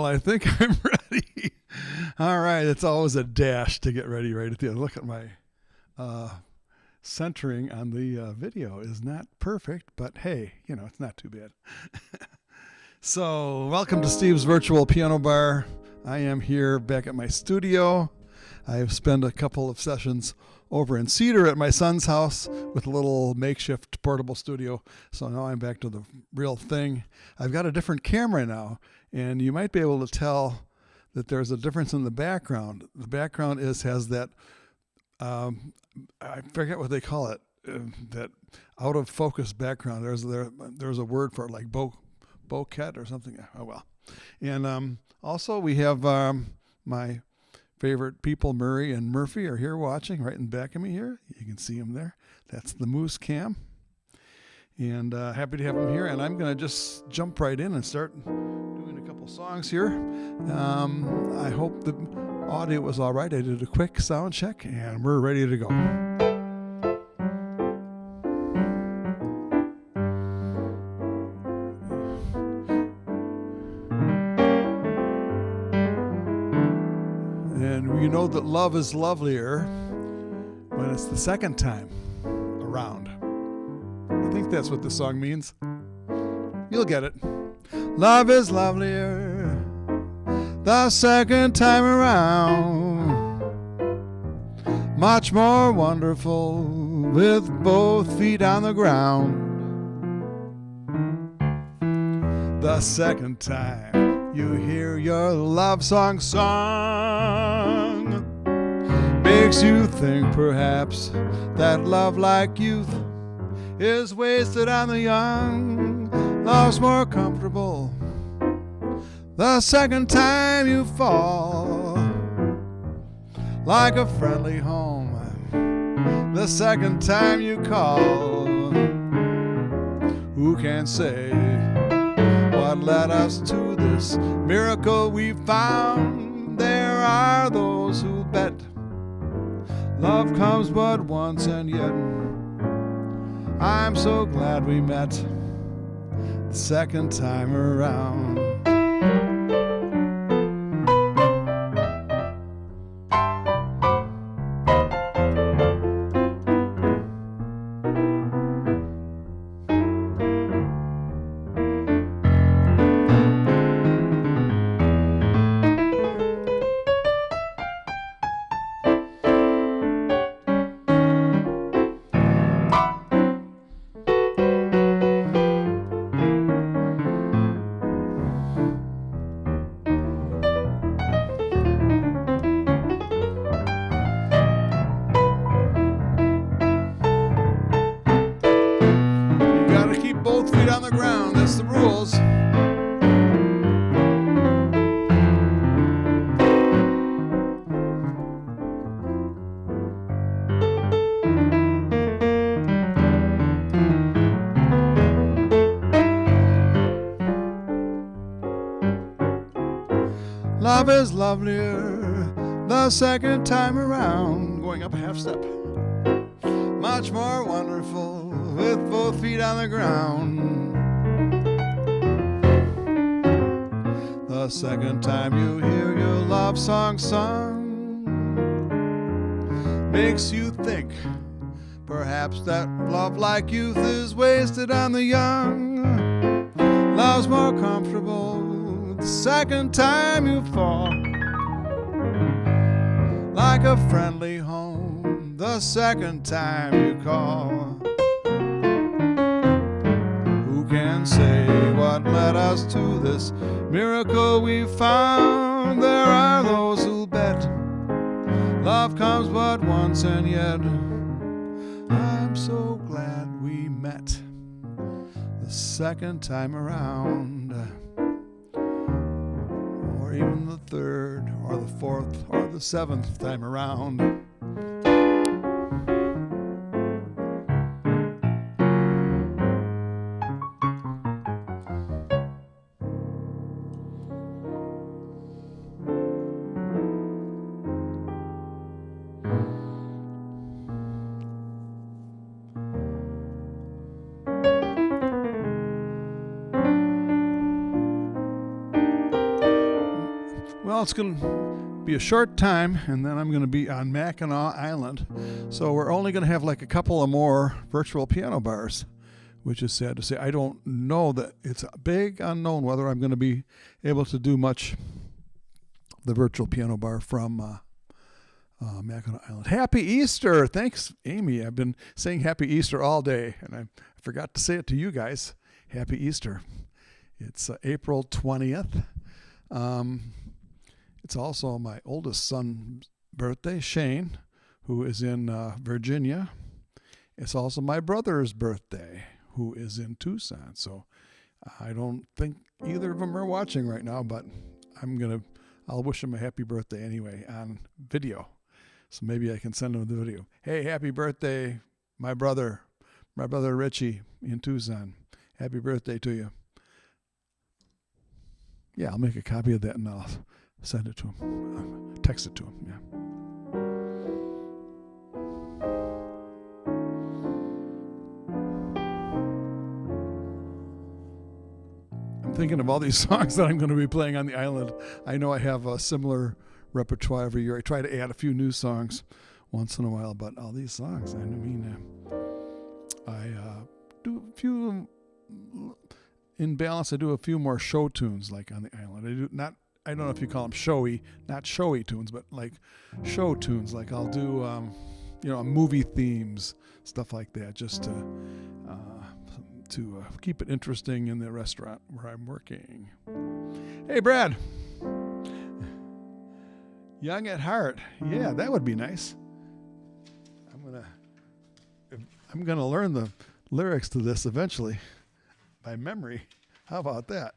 I think I'm ready. All right. It's always a dash to get ready right at the end. Look at my centering on the video is not perfect, but hey, it's not too bad. So, welcome to Steve's Virtual Piano Bar. I am here back at my studio. I have spent a couple of sessions over in Cedar at my son's house with a little makeshift portable studio. So now I'm back to the real thing. I've got a different camera now, and you might be able to tell that there's a difference in the background. The background has that, I forget what they call it, that out of focus background. There's a word for it, like bokeh or something. Oh well. And also we have my favorite people, Murray and Murphy, are here watching right in back of me here. You can see them there. That's the Moose Cam. And happy to have them here. And I'm going to just jump right in and start doing a couple songs here. I hope the audio was all right. I did a quick sound check, and we're ready to go. And you know that love is lovelier when it's the second time around. I think that's what the song means. You'll get it. Love is lovelier the second time around. Much more wonderful with both feet on the ground. The second time you hear your love song sung, makes you think perhaps that love like youth is wasted on the young. Love's more comfortable the second time you fall, like a friendly home the second time you call. Who can say what led us to this miracle we found? There are those who bet love comes but once, and yet I'm so glad we met the second time around. Both feet on the ground, that's the rules. Love is lovelier the second time around. Going up a half step. Much more wonderful with both feet on the ground. The second time you hear your love song sung, makes you think perhaps that love like youth is wasted on the young. Love's more comfortable the second time you fall, like a friendly home the second time you call. Who can say what led us to this miracle we found? There are those who bet love comes but once, and yet I'm so glad we met the second time around. Or even the third, or the fourth, or the seventh time around. Well, it's going to be a short time, and then I'm going to be on Mackinac Island. So we're only going to have like a couple of more virtual piano bars, which is sad to say. I don't know that it's a big unknown whether I'm going to be able to do much the virtual piano bar from Mackinac Island. Happy Easter! Thanks, Amy. I've been saying Happy Easter all day, and I forgot to say it to you guys. Happy Easter. It's April 20th. It's also my oldest son's birthday, Shane, who is in Virginia. It's also my brother's birthday, who is in Tucson. So I don't think either of them are watching right now, but I'll wish them a happy birthday anyway on video. So maybe I can send them the video. Hey, happy birthday, my brother Richie in Tucson. Happy birthday to you. Yeah, I'll make a copy of that and I'll send it to him. Text it to him, yeah. I'm thinking of all these songs that I'm going to be playing on the island. I know I have a similar repertoire every year. I try to add a few new songs once in a while, but all these songs, I mean, I do a few, in balance, I do a few more show tunes like on the island. I don't know if you call them showy, not showy tunes, but like show tunes. Like I'll do, movie themes, stuff like that, just to keep it interesting in the restaurant where I'm working. Hey, Brad. Young at Heart. Yeah, that would be nice. I'm gonna learn the lyrics to this eventually by memory. How about that?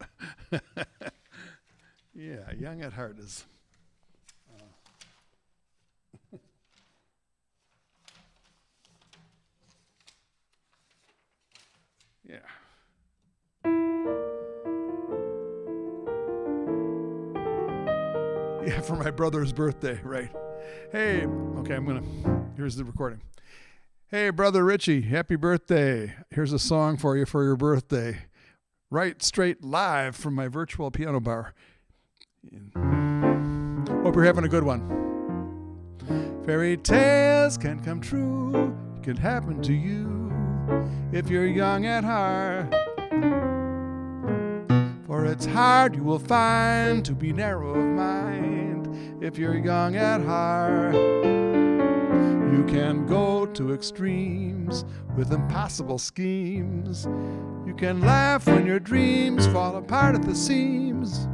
Yeah, Young at Heart is. Yeah. Yeah, for my brother's birthday, right. Hey, okay, here's the recording. Hey, Brother Richie, happy birthday. Here's a song for you for your birthday. Right straight live from my virtual piano bar. Hope you're having a good one. Fairy tales can come true. It can happen to you if you're young at heart. For it's hard, you will find, to be narrow of mind if you're young at heart. You can go to extremes with impossible schemes. You can laugh when your dreams fall apart at the seams.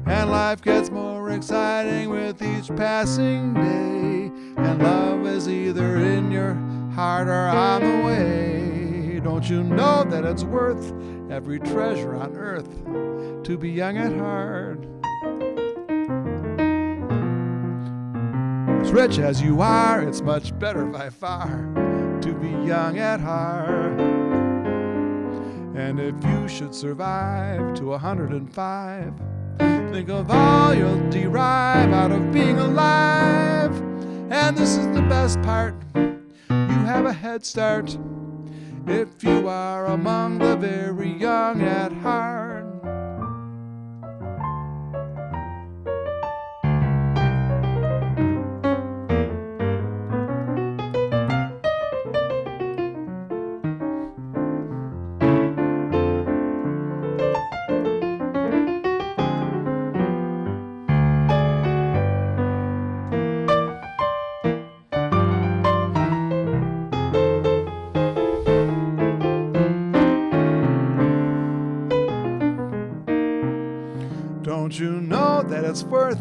And life gets more exciting with each passing day. And love is either in your heart or on the way. Don't you know that it's worth every treasure on earth to be young at heart? As rich as you are, it's much better by far to be young at heart. And if you should survive to 105, think of all you'll derive out of being alive. And this is the best part, you have a head start if you are among the very young at heart. Don't you know that it's worth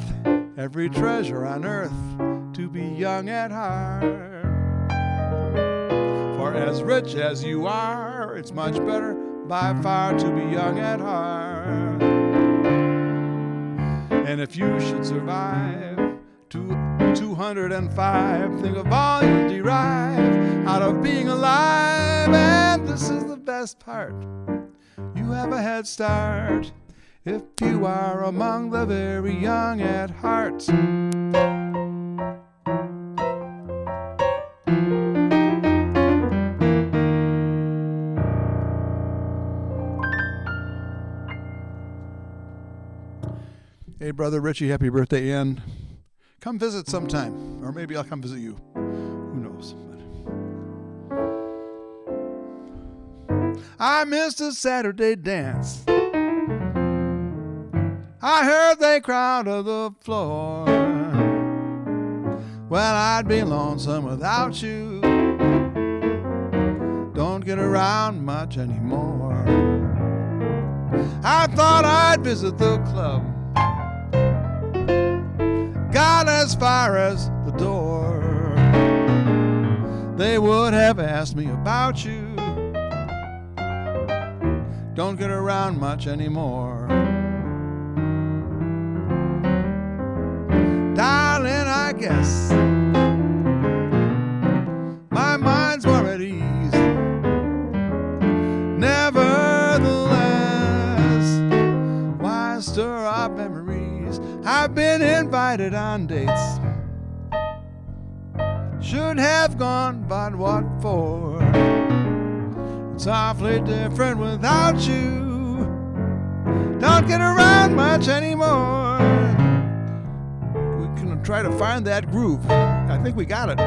every treasure on earth to be young at heart? For as rich as you are, it's much better by far to be young at heart. And if you should survive to 205, think of all you derive out of being alive. And this is the best part, you have a head start if you are among the very young at heart. Hey, Brother Richie, happy birthday, and come visit sometime. Or maybe I'll come visit you. Who knows? I missed a Saturday dance. I heard they crowded the floor. Well, I'd be lonesome without you. Don't get around much anymore. I thought I'd visit the club. Got as far as the door. They would have asked me about you. Don't get around much anymore. Darling, I guess my mind's more at ease. Nevertheless, why stir up memories? I've been invited on dates. Should have gone, but what for? It's awfully different without you. Don't get around much anymore. We're gonna try to find that groove. I think we got it.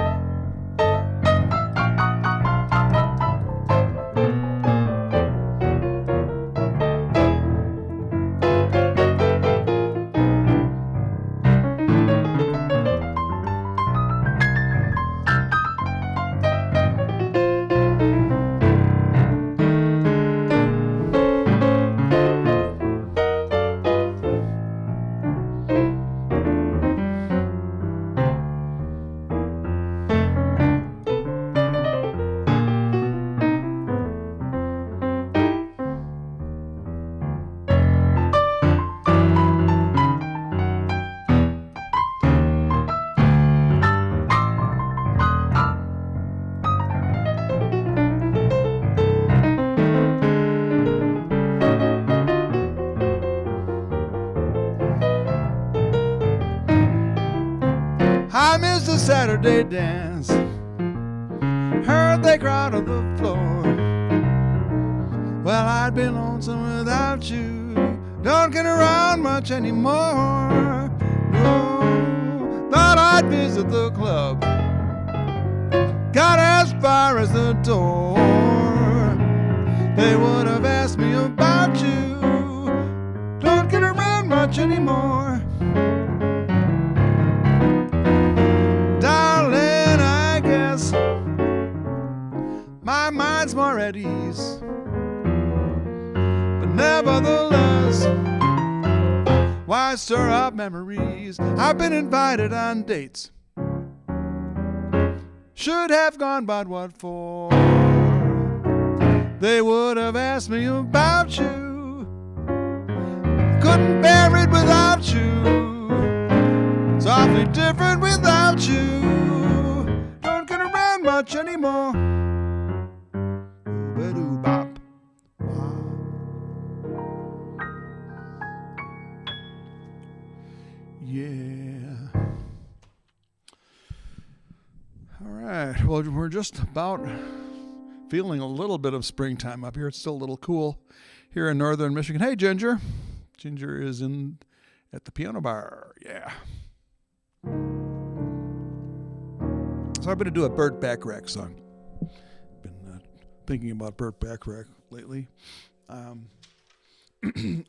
I missed a Saturday dance. Heard they crowded the floor. Well, I'd be lonesome without you. Don't get around much anymore. No, thought I'd visit the club. Got as far as the door. They would have asked me about you. Don't get around much anymore. Darling, I guess my mind's more at ease. But nevertheless, why stir up memories? I've been invited on dates. Should have gone, but what for? They would have asked me about you. Couldn't bear it without you. It's awfully different without you. Don't get around much anymore. Bop. Wow. Yeah. All right. Well, we're just about feeling a little bit of springtime up here. It's still a little cool here in northern Michigan. Hey, Ginger. Ginger is in at the piano bar. Yeah. So I'm going to do a Burt Bacharach song. Been thinking about Burt Bacharach lately. I'm going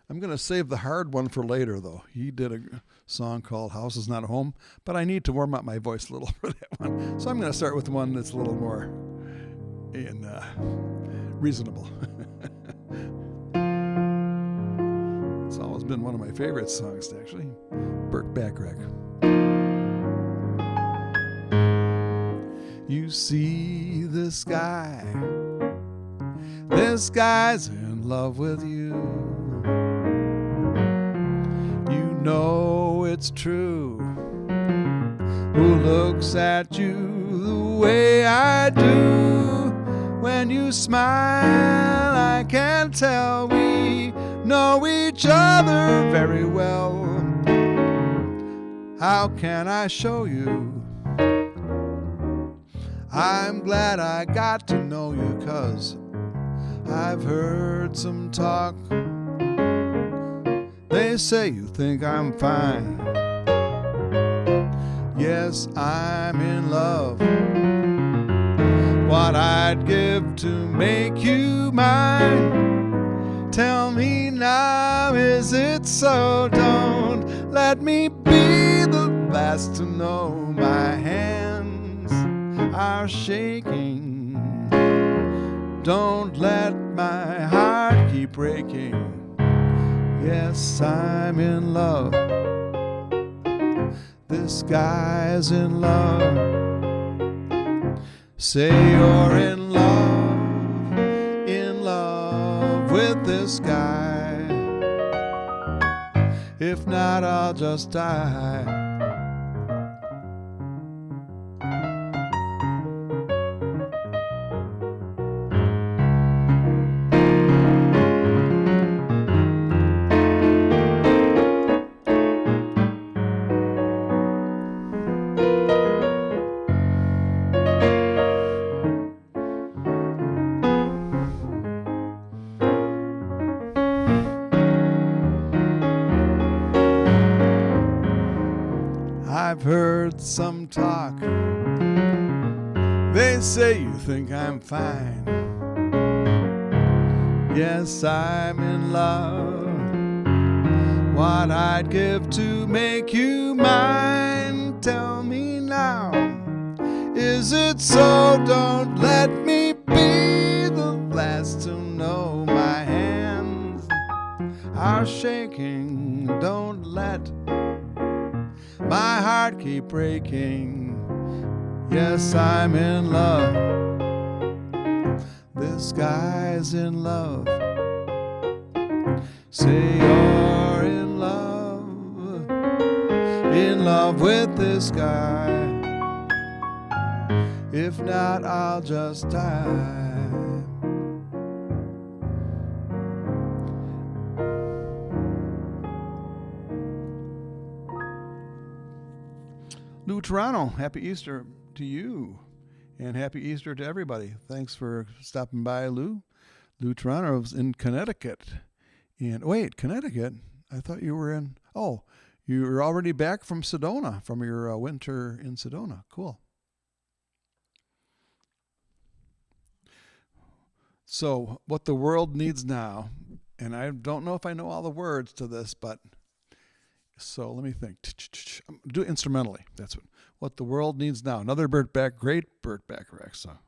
to save the hard one for later, though. He did a song called House Is Not a Home, but I need to warm up my voice a little for that one. So I'm going to start with the one that's a little more reasonable. It's always been one of my favorite songs, actually. Burt Bacharach. You see the sky. This guy's in love with you. You know it's true. Who looks at you the way I do? When you smile, I can tell we know each other very well. How can I show you? I'm glad I got to know you, 'cause I've heard some talk They say you think I'm fine. Yes, I'm in love. What I'd give to make you mine. Tell me now, is it so? Don't let me be the last to know my hands are shaking. Don't let my heart keep breaking. Yes, I'm in love. This guy's in love. Say you're in love with this guy. If not, I'll just die. I've heard some talk. They say you think I'm fine. Yes, I'm in love. What I'd give to make you mine. Tell me now, is it so? Don't let me be the last to know my hands are shaking. Don't let my heart keep breaking. Yes, I'm in love. This guy's in love. Say you're in love with this guy. If not, I'll just die. Lou Toronto, happy Easter to you, and happy Easter to everybody. Thanks for stopping by, Lou. Lou Toronto's in Connecticut. And wait, Connecticut? I thought you were in, oh, you're already back from Sedona, from your winter in Sedona. Cool. So, what the world needs now, and I don't know if I know all the words to this, but so let me think. Do it instrumentally. That's what the world needs now. Another great Burt Bacharach song.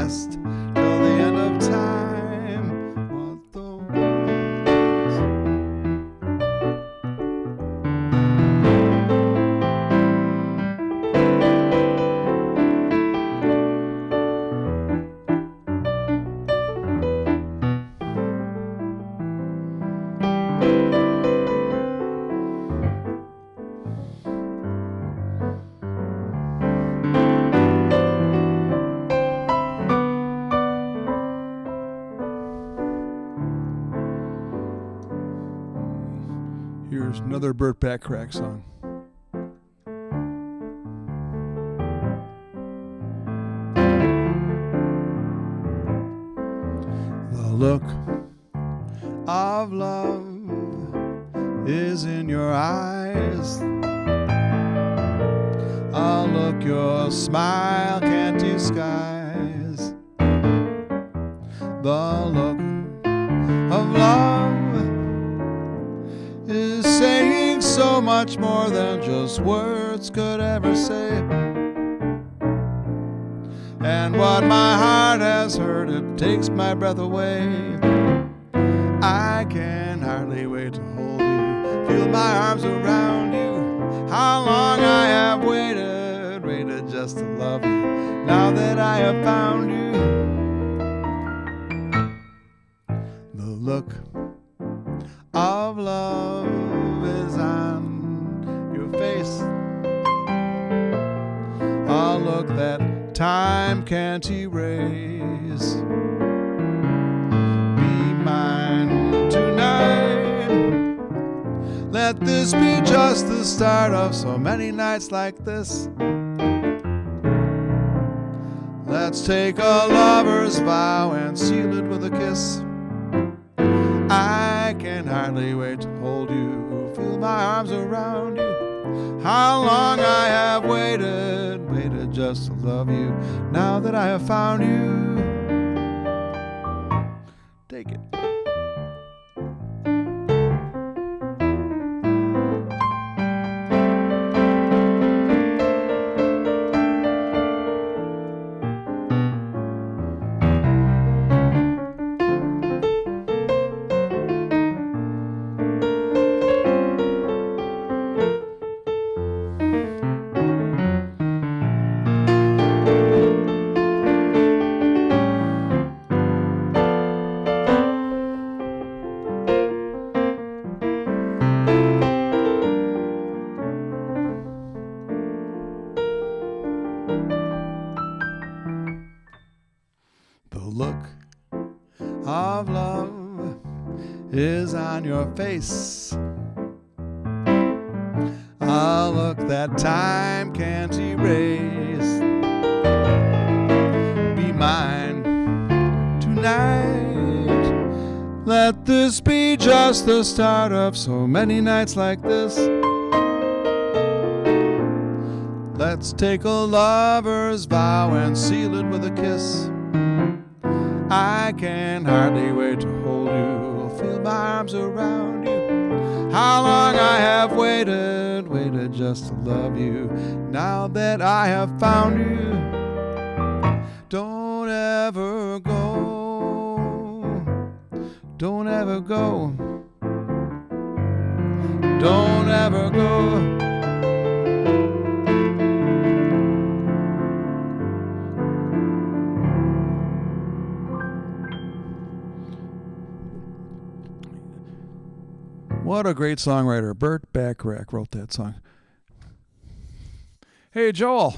best till the end of time. Was Here's another Burt Bacharach song. The look of love is in your eyes. A look your smile can't disguise. The look of love is saying so much more than just words could ever say. And what my heart has heard, it takes my breath away. I can hardly wait to hold you, feel my arms around you. How long I have waited just to love you, now that I have found you. The look of love is on your face, a look that time can't erase. Be mine tonight. Let this be just the start of so many nights like this. Let's take a lover's vow and seal it with a kiss. I can hardly wait to hold you, feel my arms around you. How long I have waited just to love you, now that I have found you. Take it. The look of love is on your face, a look that time can't erase. Be mine tonight. Let this be just the start of so many nights like this. Let's take a lover's vow and seal it with a kiss. I can hardly wait to hold you, feel my arms around you. How long I have waited just to love you, now that I have found you. Don't ever go, don't ever go, don't ever go. What a great songwriter. Burt Bacharach wrote that song. Hey, Joel,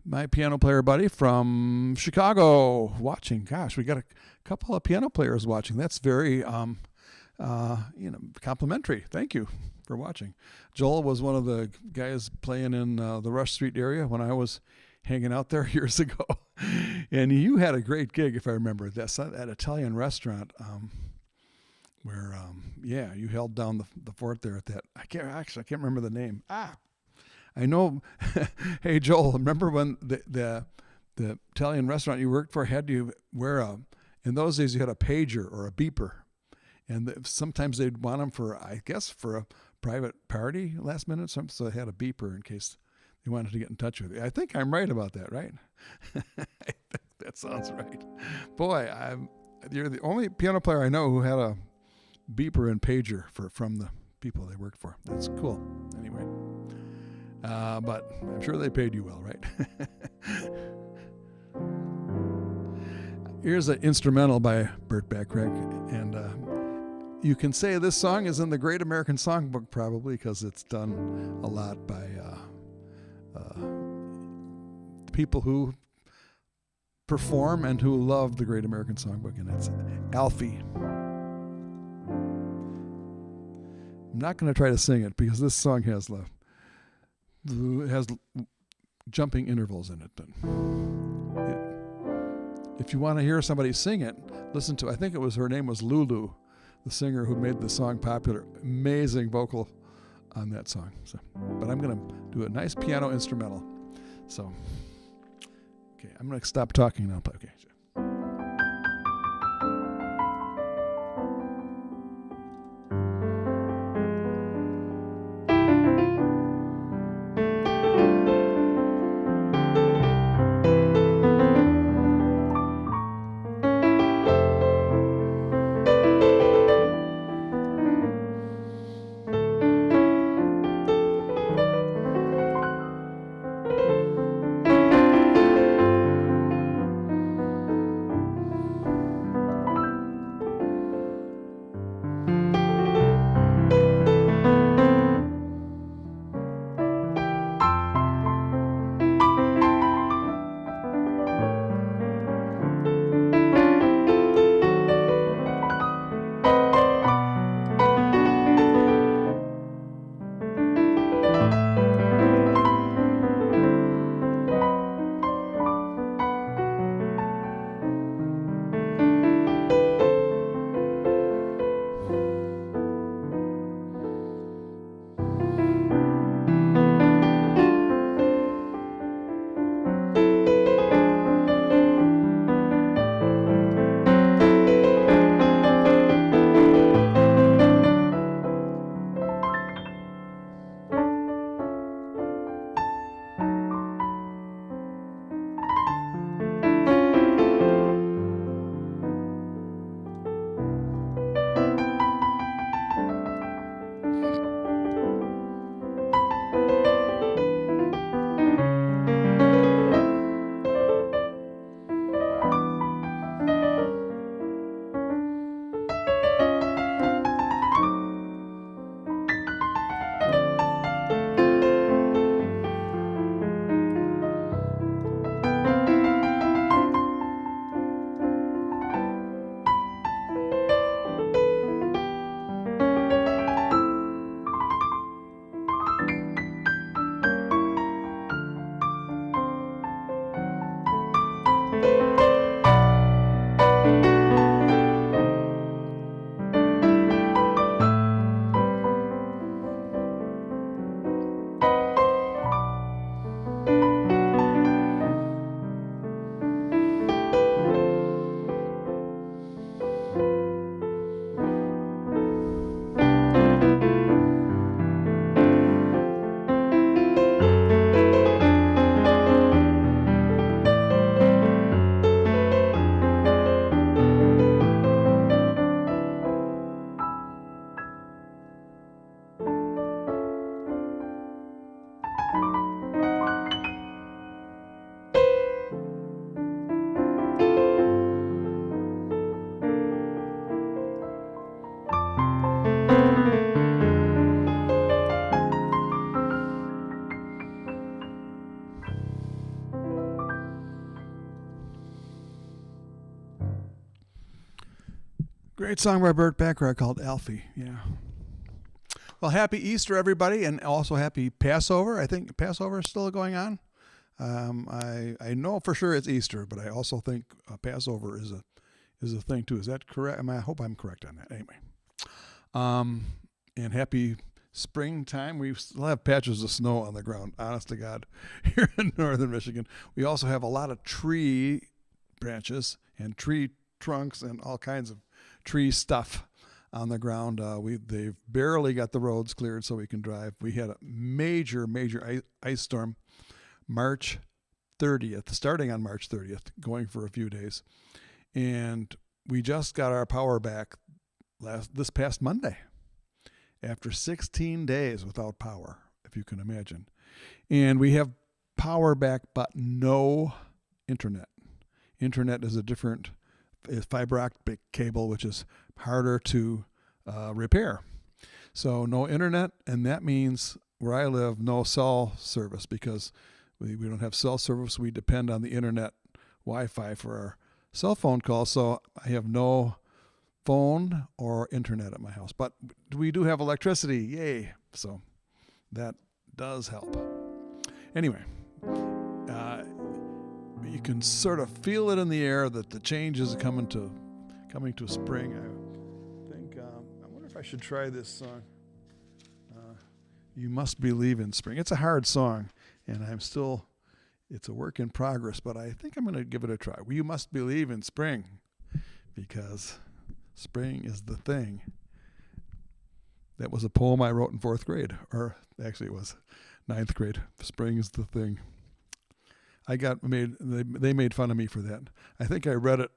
my piano player buddy from Chicago, watching. Gosh, we got a couple of piano players watching. That's very, complimentary. Thank you for watching. Joel was one of the guys playing in the Rush Street area when I was hanging out there years ago. And you had a great gig, if I remember. That's that Italian restaurant. Where you held down the fort there at that. I can't remember the name. I know. Hey Joel, remember when the Italian restaurant you worked for had you wear in those days you had a pager or a beeper, and sometimes they'd want them for a private party last minute, so they had a beeper in case they wanted to get in touch with you. I think I'm right about that, right? That sounds right. Boy, you're the only piano player I know who had a beeper and pager from the people they worked for. That's cool. Anyway, but I'm sure they paid you well, right? Here's an instrumental by Burt Bacharach, and you can say this song is in the Great American Songbook probably because it's done a lot by people who perform and who love the Great American Songbook, and it's Alfie. I'm not going to try to sing it because this song has jumping intervals in it. But if you want to hear somebody sing it, listen to, I think it was, her name was Lulu, the singer who made the song popular. Amazing vocal on that song. So, but I'm going to do a nice piano instrumental. So, okay, I'm going to stop talking now. Okay. Great song by Burt Bacharach called Alfie. Yeah. Well, happy Easter, everybody, and also happy Passover. I think Passover is still going on. I know for sure it's Easter, but I also think Passover is a thing too. Is that correct? I hope I'm correct on that. Anyway, and happy springtime. We still have patches of snow on the ground, honest to God, here in northern Michigan. We also have a lot of tree branches and tree trunks and all kinds of tree stuff on the ground. They've barely got the roads cleared so we can drive. We had a major ice storm March 30th, starting on March 30th, going for a few days. And we just got our power back this past Monday after 16 days without power, if you can imagine. And we have power back, but no internet. Internet is fiber optic cable, which is harder to repair. So no internet, and that means where I live, no cell service, because we don't have cell service. We depend on the internet Wi-Fi for our cell phone calls. So I have no phone or internet at my house. But we do have electricity. Yay. So that does help. Anyway, you can sort of feel it in the air that the change is coming to spring. I think I wonder if I should try this song. You Must Believe in Spring. It's a hard song, and it's a work in progress, but I think I'm going to give it a try. You must believe in spring, because spring is the thing. That was a poem I wrote in 4th grade, or actually it was 9th grade. Spring is the thing. They made fun of me for that. I think I read it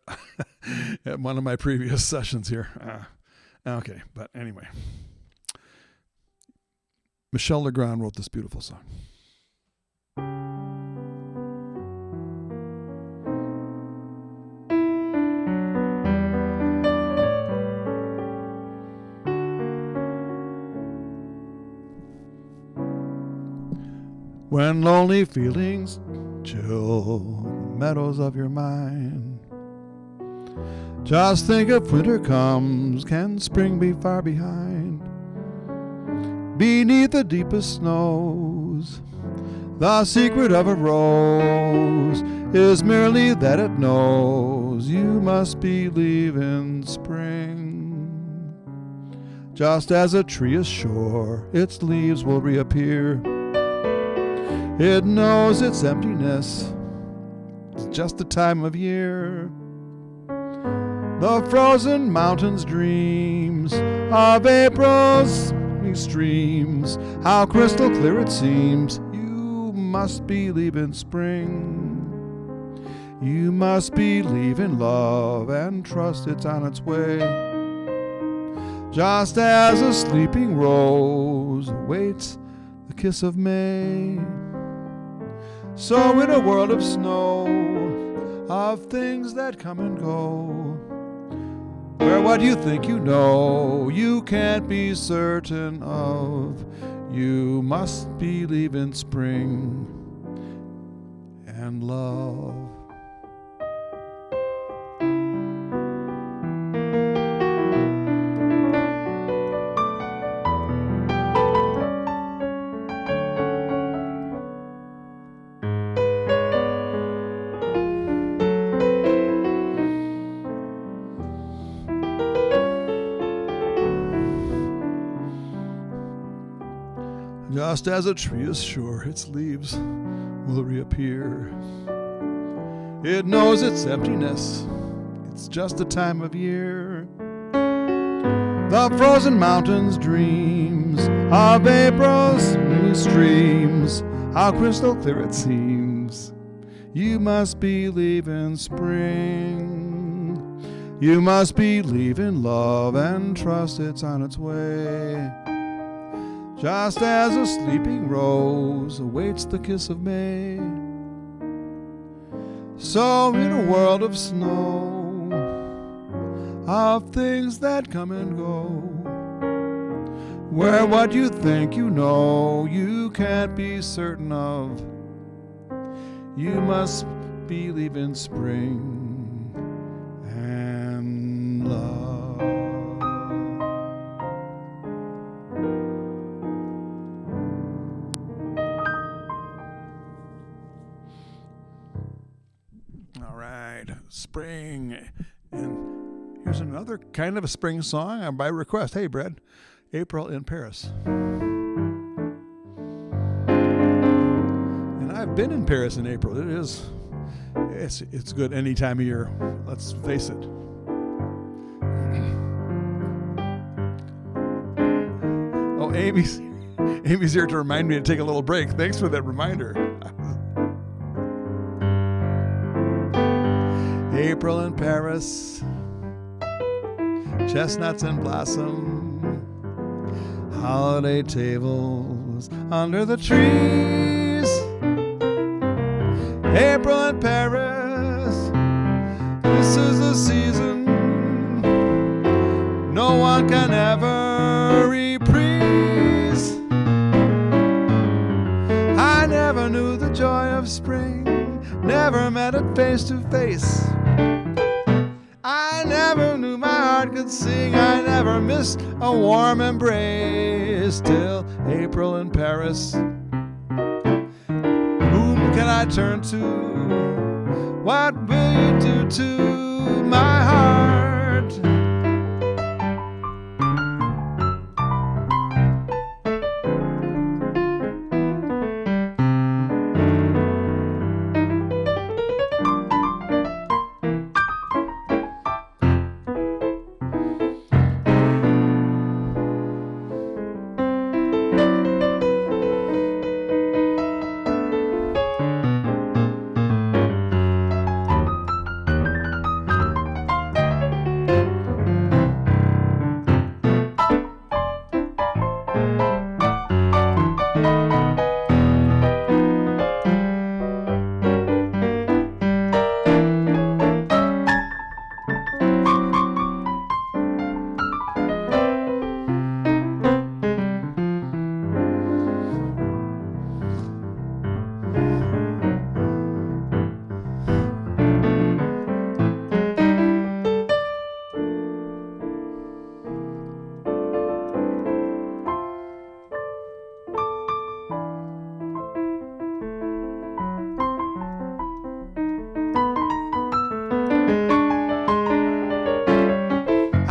at one of my previous sessions here. Okay, but anyway. Michel Legrand wrote this beautiful song. When lonely feelings chill the meadows of your mind, just think if winter comes, can spring be far behind? Beneath the deepest snows, the secret of a rose is merely that it knows you must believe in spring. Just as a tree is sure its leaves will reappear, it knows its emptiness, it's just the time of year. The frozen mountains' dreams of April's streams, how crystal clear it seems. You must believe in spring. You must believe in love and trust it's on its way. Just as a sleeping rose awaits the kiss of May, so in a world of snow, of things that come and go, where what you think you know, you can't be certain of, you must believe in spring and love. Just as a tree is sure its leaves will reappear, it knows its emptiness, it's just a time of year. The frozen mountains' dreams of April's new streams, how crystal clear it seems. You must believe in spring. You must believe in love and trust it's on its way. Just as a sleeping rose awaits the kiss of May, so in a world of snow, of things that come and go, where what you think you know, you can't be certain of, you must believe in spring and love. Spring. And here's another kind of a spring song by request. Hey, Brad, April in Paris. And I've been in Paris in April. It's good any time of year. Let's face it. Oh, Amy's here to remind me to take a little break. Thanks for that reminder. April in Paris, chestnuts in blossom, holiday tables under the trees. April in Paris, this is the season no one can ever reprise. I never knew the joy of spring, never met it face to face. I never knew my heart could sing, I never missed a warm embrace. Till April in Paris, whom can I turn to? What will you do to my heart?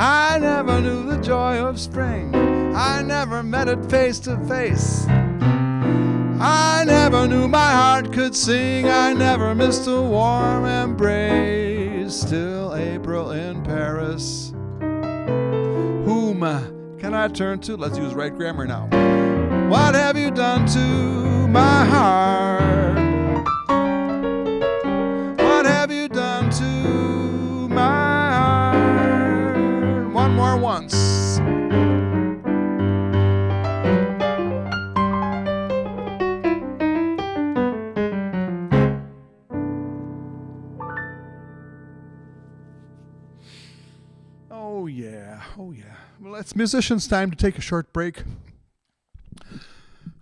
I never knew the joy of spring, I never met it face to face. I never knew my heart could sing, I never missed a warm embrace. Till April in Paris, whom can I turn to? Let's use right grammar now. What have you done to my heart? What have you done to my heart? One more once. Oh yeah, oh yeah. Well, it's musicians' time to take a short break.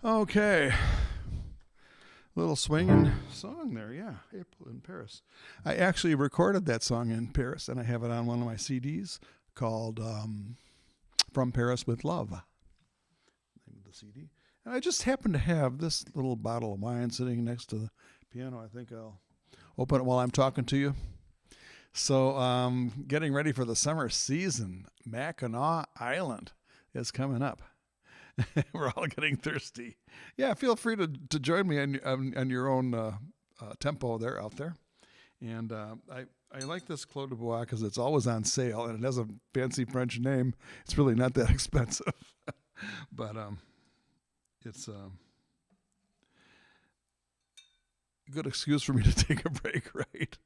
Okay. Little swinging song there, yeah. April in Paris. I actually recorded that song in Paris, and I have it on one of my CDs called From Paris with Love. Name of the CD. And I just happen to have this little bottle of wine sitting next to the piano. I think I'll open it while I'm talking to you. So getting ready for the summer season. Mackinac Island is coming up. We're all getting thirsty. Yeah, feel free to join me on your own tempo there out there. And I like this Clos de Bois because it's always on sale, and it has a fancy French name. It's really not that expensive. But it's a good excuse for me to take a break, right?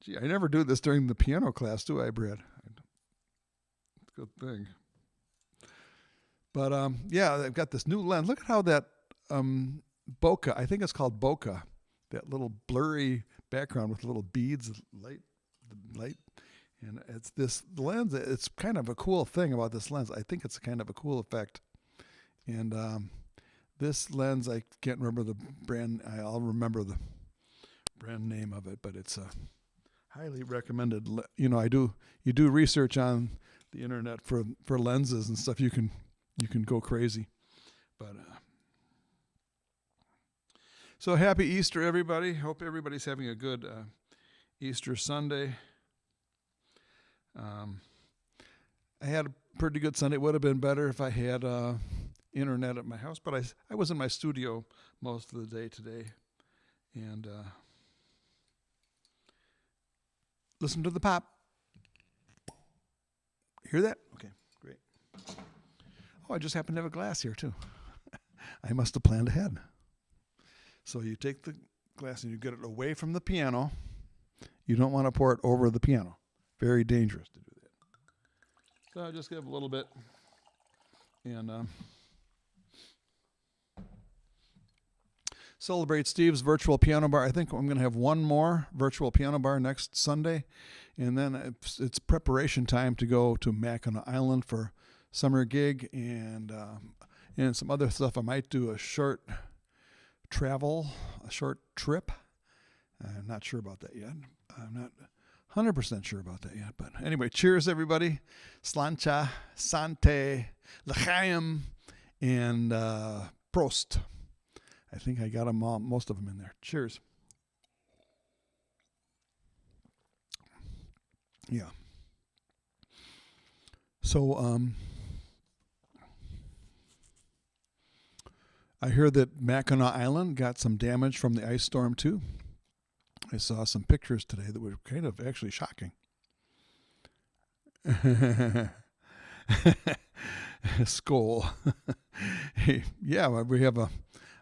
Gee, I never do this during the piano class, do I, Brad? Good thing. But yeah, they've got this new lens. Look at how that bokeh, I think it's called bokeh, that little blurry background with little beads of light. And it's this lens, it's kind of a cool thing about this lens. I think it's kind of a cool effect. And this lens, I can't remember the brand. I'll remember the brand name of it, but it's a highly recommended. You know, you do research on the internet for lenses and stuff. You can go crazy. But so happy Easter, everybody. Hope everybody's having a good Easter Sunday. I had a pretty good Sunday. It would have been better if I had internet at my house, but I was in my studio most of the day today, and listen to the pop. Hear that? Okay, great. Oh, I just happen to have a glass here too. I must have planned ahead. So you take the glass and you get it away from the piano. You don't want to pour it over the piano. Very dangerous to do that. So I'll just give a little bit. And celebrate Steve's virtual piano bar. I think I'm going to have one more virtual piano bar next Sunday. And then it's preparation time to go to Mackinac Island for summer gig and some other stuff. I might do a short trip. I'm not sure about that yet. I'm not 100% sure about that yet. But anyway, cheers, everybody. Slancha, Sante, L'chaim, and Prost. I think I got them all, most of them in there. Cheers. Yeah. So, I hear that Mackinac Island got some damage from the ice storm too. I saw some pictures today that were kind of actually shocking. Skull. Yeah,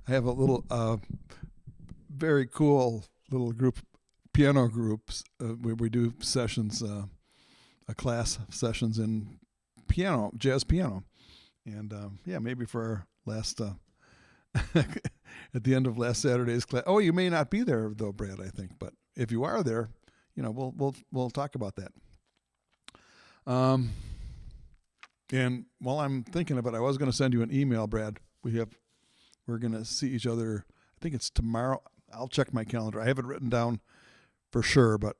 I have a little, very cool little group, piano groups, where we do sessions, class sessions in piano, jazz piano. And, yeah, maybe for our last, at the end of last Saturday's class. Oh, you may not be there though, Brad, I think, but if you are there, we'll talk about that. And while I'm thinking of it, I was going to send you an email, Brad. We're going to see each other. I think it's tomorrow. I'll check my calendar. I have it written down for sure, but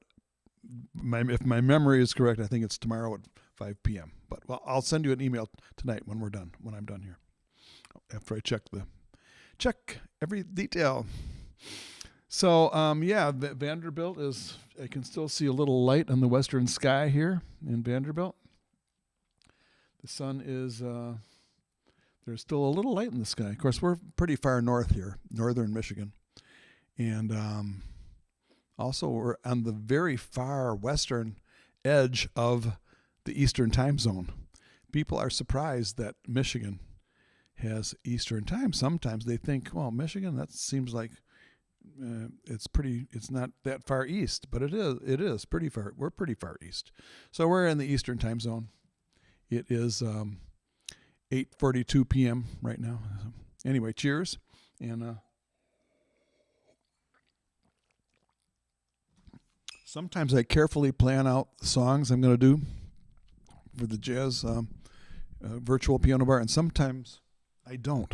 if my memory is correct, I think it's tomorrow at 5 p.m. But I'll send you an email tonight when I'm done here. After I check every detail. So, Vanderbilt I can still see a little light on the western sky here in Vanderbilt. The sun is, there's still a little light in the sky. Of course, we're pretty far north here, northern Michigan. And also we're on the very far western edge of the Eastern time zone. People are surprised that Michigan has Eastern time. Sometimes they think, well, Michigan, that seems like it's not that far east, but it is pretty far. We're pretty far east. So we're in the Eastern time zone. It is 8:42 p.m. right now. Anyway, cheers. And sometimes I carefully plan out the songs I'm going to do for the jazz virtual piano bar, and sometimes I don't.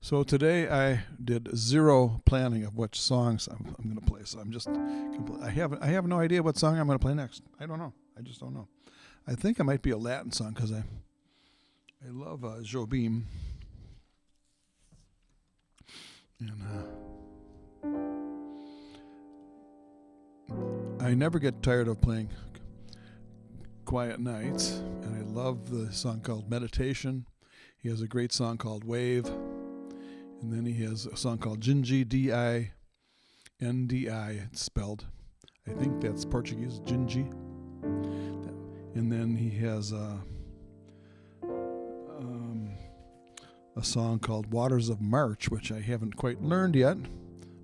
So today I did zero planning of which songs I'm going to play. So I'm just I have no idea what song I'm going to play next. I don't know. I just don't know. I think it might be a Latin song because I love Jobim. And I never get tired of playing Quiet Nights, and I love the song called Meditation. He has a great song called Wave, and then he has a song called Gingi, D-I-N-D-I, it's spelled. I think that's Portuguese, Gingi. And then he has a song called Waters of March, which I haven't quite learned yet,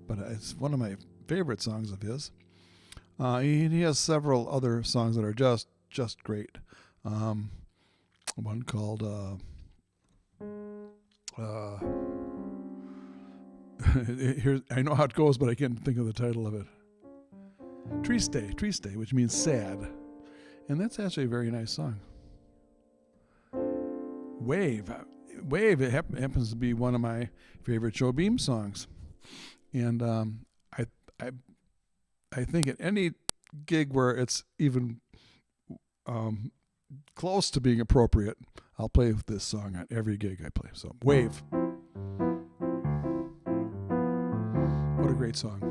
but it's one of my favorite songs of his. He has several other songs that are just great. One called here, I know how it goes, but I can't think of the title of it. Triste, which means sad, and that's actually a very nice song. Wave. It happens to be one of my favorite Jobim songs, and I think at any gig where it's even close to being appropriate, I'll play with this song at every gig I play. So, Wave. What a great song.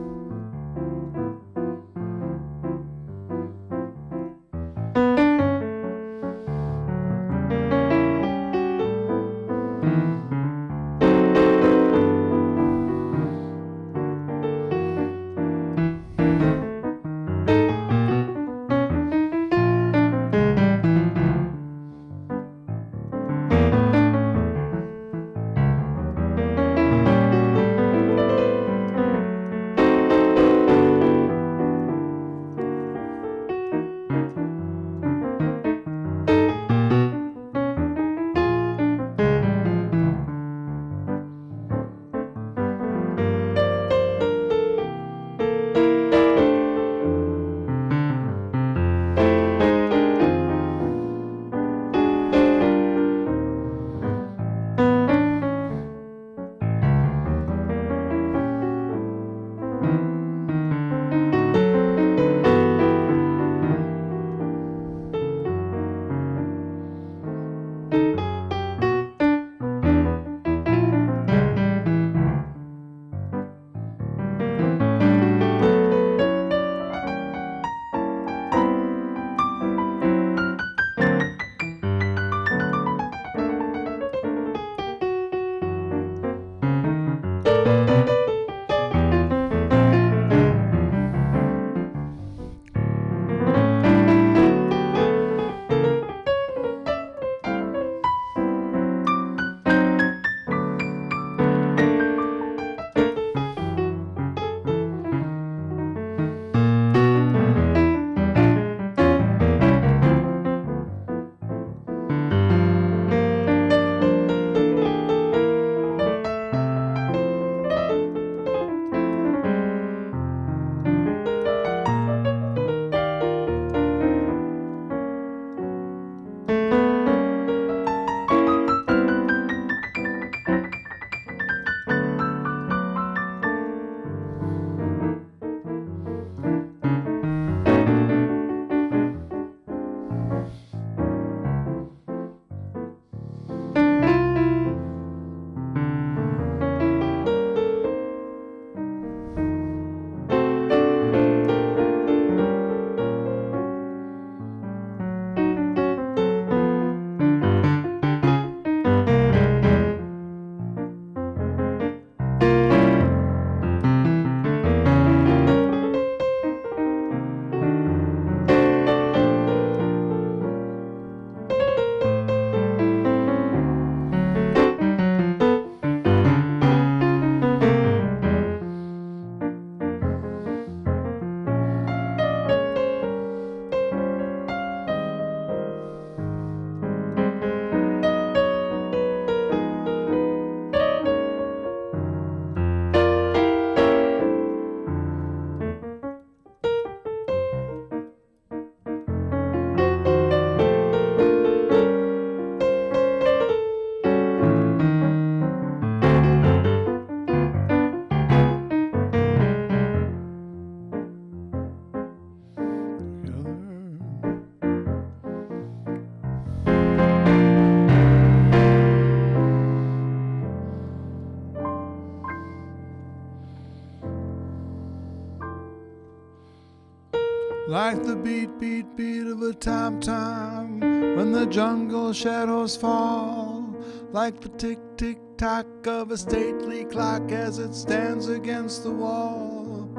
like the beat, beat, beat of a tom-tom when the jungle shadows fall, like the tick, tick, tock of a stately clock as it stands against the wall,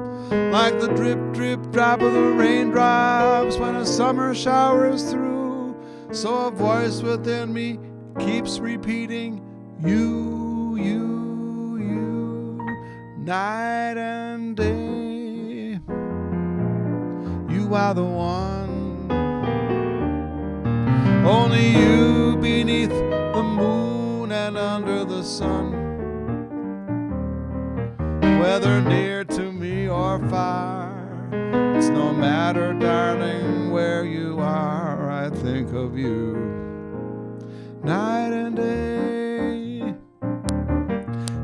like the drip, drip, drop of the raindrops when a summer shower is through. So a voice within me keeps repeating, you, you, you, night and day. You are the one, only you beneath the moon and under the sun. Whether near to me or far, it's no matter, darling, where you are. I think of you night and day,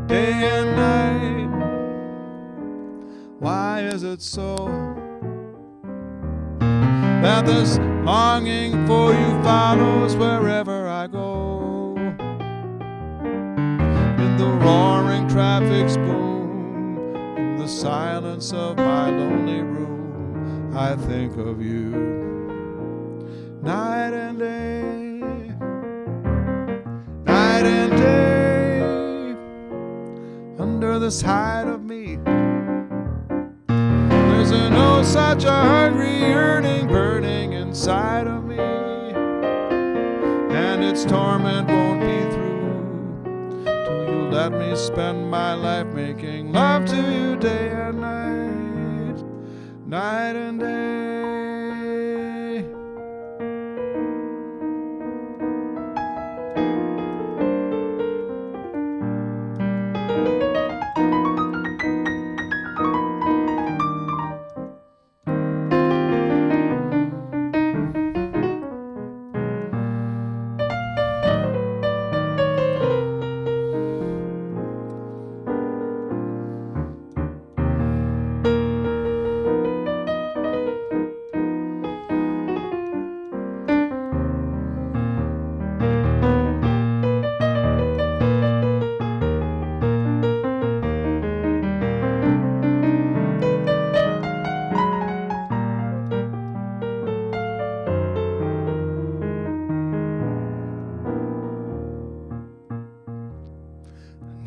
day and night. Why is it so that this longing for you follows wherever I go? In the roaring traffic's boom, in the silence of my lonely room, I think of you night and day, night and day. Under this hide of me, there's no such a hungry yearning burning inside of me, and its torment won't be through till you let me spend my life making love to you day and night, night and day.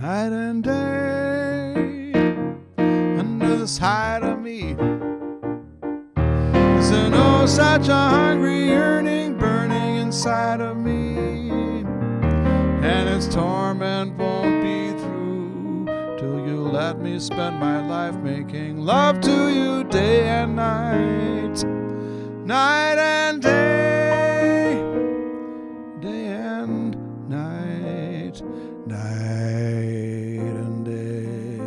Night and day, under this hide of me, is there no such a hungry yearning burning inside of me, and its torment won't be through till you let me spend my life making love to you day and night, night and day, day and night, night and day.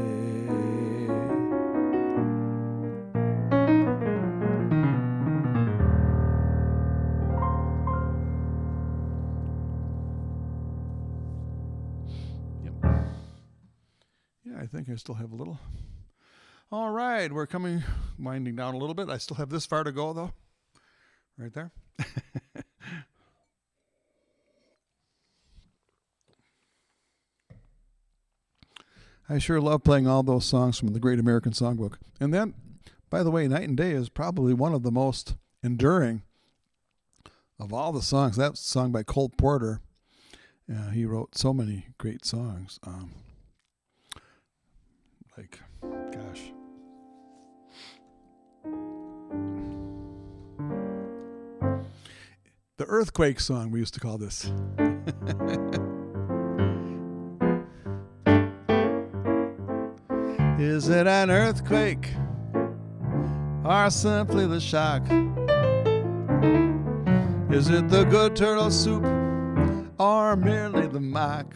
Yep. Yeah, I think I still have a little. All right, we're winding down a little bit. I still have this far to go, though. Right there. I sure love playing all those songs from the Great American Songbook. And then, by the way, Night and Day is probably one of the most enduring of all the songs. That's a song by Cole Porter. He wrote so many great songs. The Earthquake song, we used to call this. Is it an earthquake or simply the shock? Is it the good turtle soup or merely the mock?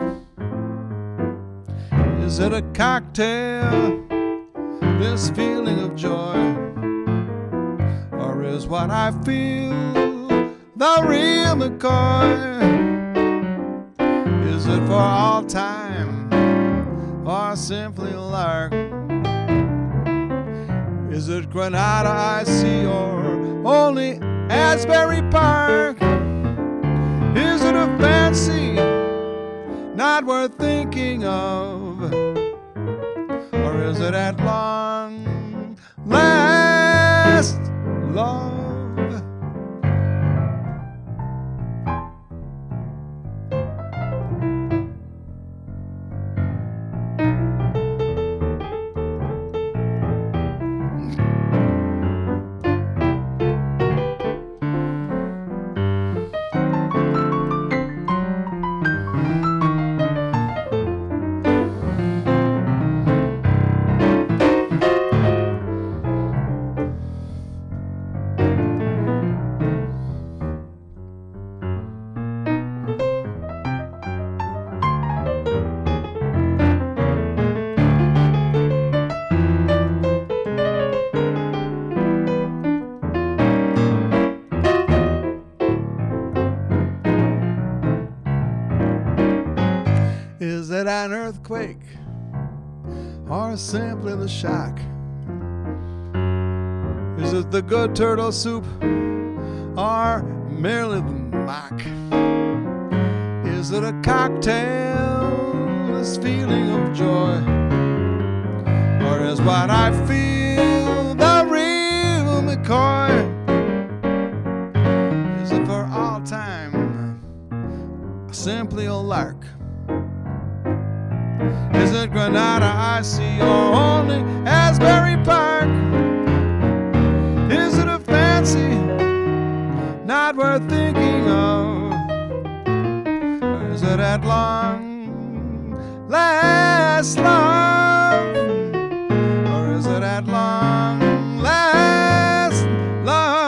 Is it a cocktail, this feeling of joy? Or is what I feel the real McCoy? Is it for all time or simply a lark? Is it Granada I see or only Asbury Park? Is it a fancy not worth thinking of? Or is it at long last love. Is it an earthquake or simply the shock? Is it the good turtle soup or merely the mock? Is it a cocktail, this feeling of joy? Or is what I feel the real McCoy? Is it for all time simply a lark? Is it Granada I see or only Asbury Park? Is it a fancy not worth thinking of? Or is it at long last love? Or is it at long last love?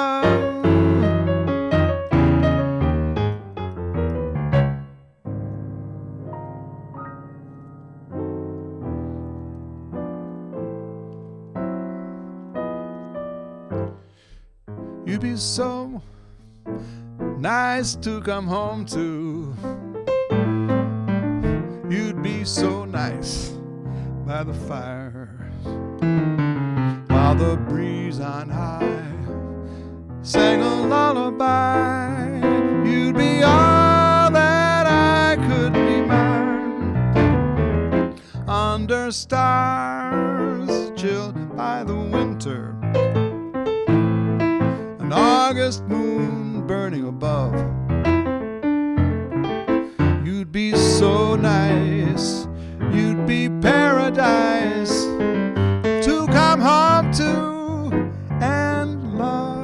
You'd be so nice to come home to. You'd be so nice by the fire, while the breeze on high sang a lullaby. You'd be all that I could be mine, under stars chilled by the winter, an August moon burning above. You'd be so nice, you'd be paradise to come home to and love.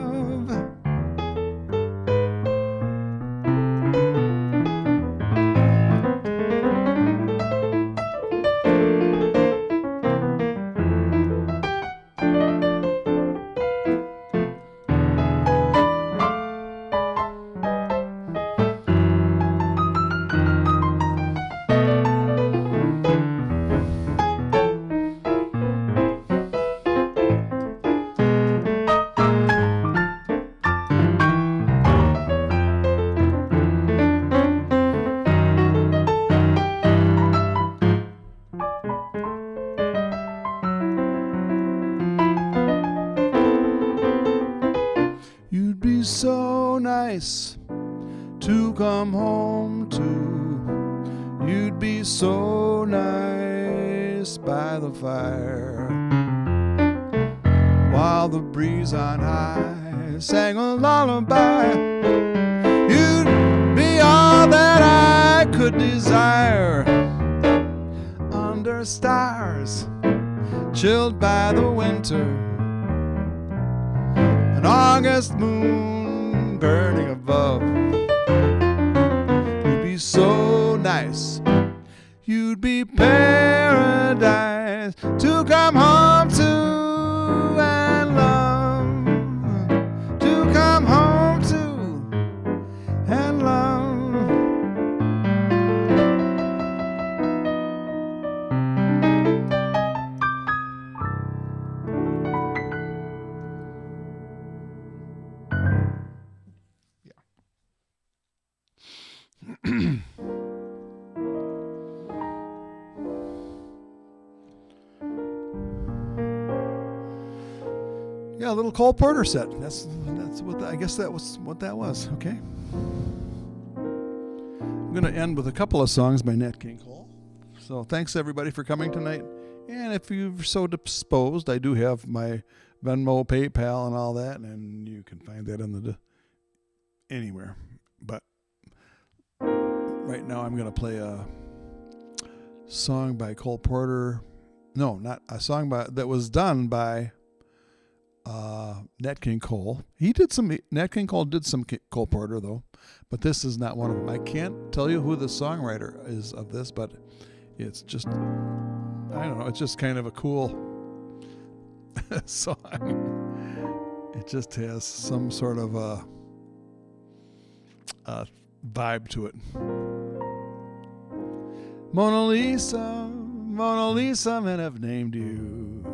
You'd be so nice to come home to. You'd be so nice by the fire, while the breeze on high sang a lullaby. You'd be all that I could desire, under stars chilled by the winter, an August moon burning above. You'd be so nice, you'd be paradise to come home to and love, to come home to and love. Yeah, a little Cole Porter set. That's what I guess that was what that was. Okay. I'm going to end with a couple of songs by Nat King Cole. So thanks everybody for coming tonight. And if you're so disposed, I do have my Venmo, PayPal, and all that, and you can find that in anywhere. But right now I'm going to play a song by Cole Porter. No, not a song that was done by Nat King Cole. Nat King Cole did some Cole Porter though, but this is not one of them. I can't tell you who the songwriter is of this, but it's just, I don't know, it's just kind of a cool song. It just has some sort of a vibe to it. Mona Lisa, Mona Lisa, men have named you.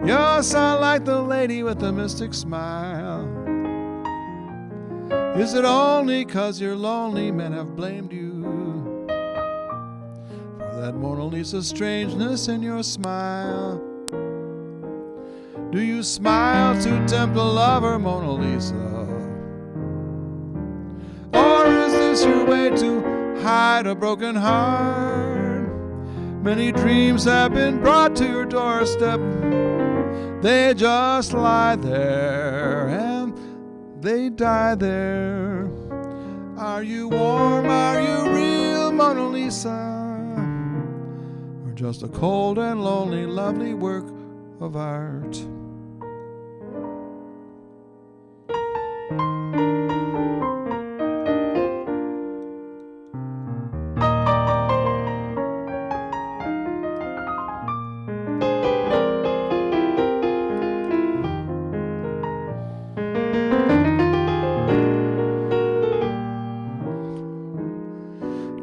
You're so like the lady with the mystic smile. Is it only 'cause you're lonely men have blamed you for that Mona Lisa strangeness in your smile? Do you smile to tempt a lover, Mona Lisa? Or is this your way to hide a broken heart? Many dreams have been brought to your doorstep. They just lie there and they die there. Are you warm? Are you real, Mona Lisa? Or just a cold and lonely, lovely work of art?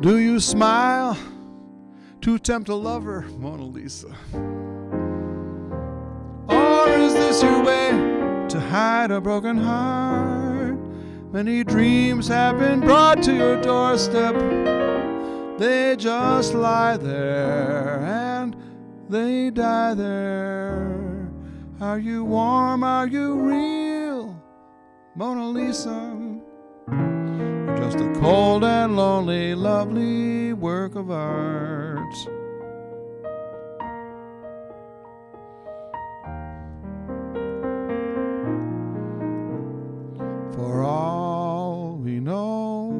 Do you smile to tempt a lover, Mona Lisa? Or is this your way to hide a broken heart? Many dreams have been brought to your doorstep. They just lie there and they die there. Are you warm? Are you real, Mona Lisa? Just a cold and lonely, lovely work of art. For all we know,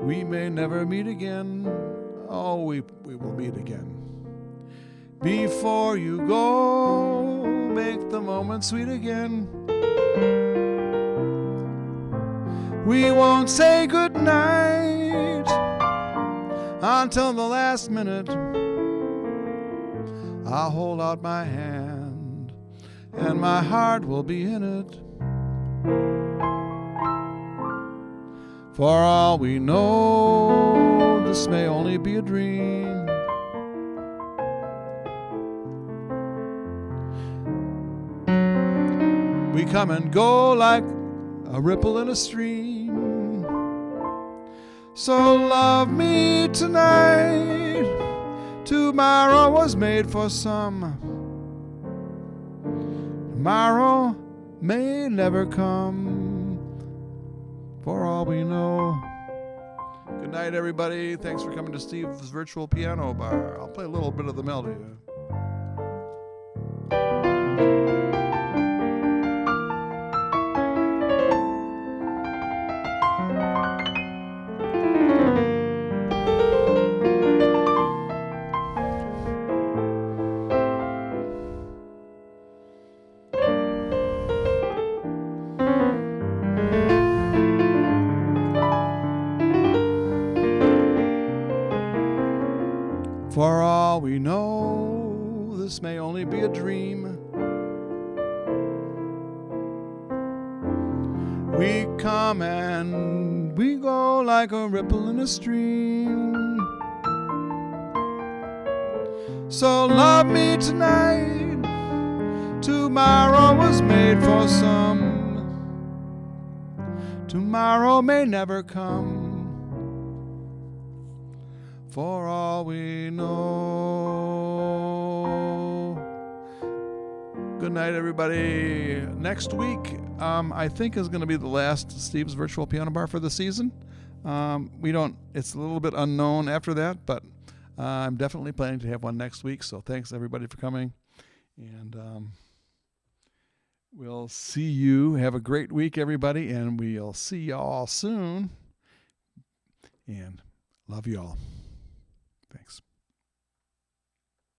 we may never meet again. Oh, we will meet again. Before you go, make the moment sweet again. We won't say goodnight until the last minute. I'll hold out my hand and my heart will be in it. For all we know, this may only be a dream. We come and go like a ripple in a stream. So love me tonight. Tomorrow was made for some. Tomorrow may never come. For all we know. Good night, everybody. Thanks for coming to Steve's Virtual Piano Bar. I'll play a little bit of the melody. For all we know, this may only be a dream. We come and we go like a ripple in a stream. So love me tonight. Tomorrow was made for some. Tomorrow may never come. For all we know. Good night, everybody. Next week, I think is going to be the last Steve's Virtual Piano Bar for the season. It's a little bit unknown after that, but I'm definitely planning to have one next week. So thanks everybody for coming, And we'll see you. Have a great week, everybody, and we'll see you all soon. And love you all. Thanks.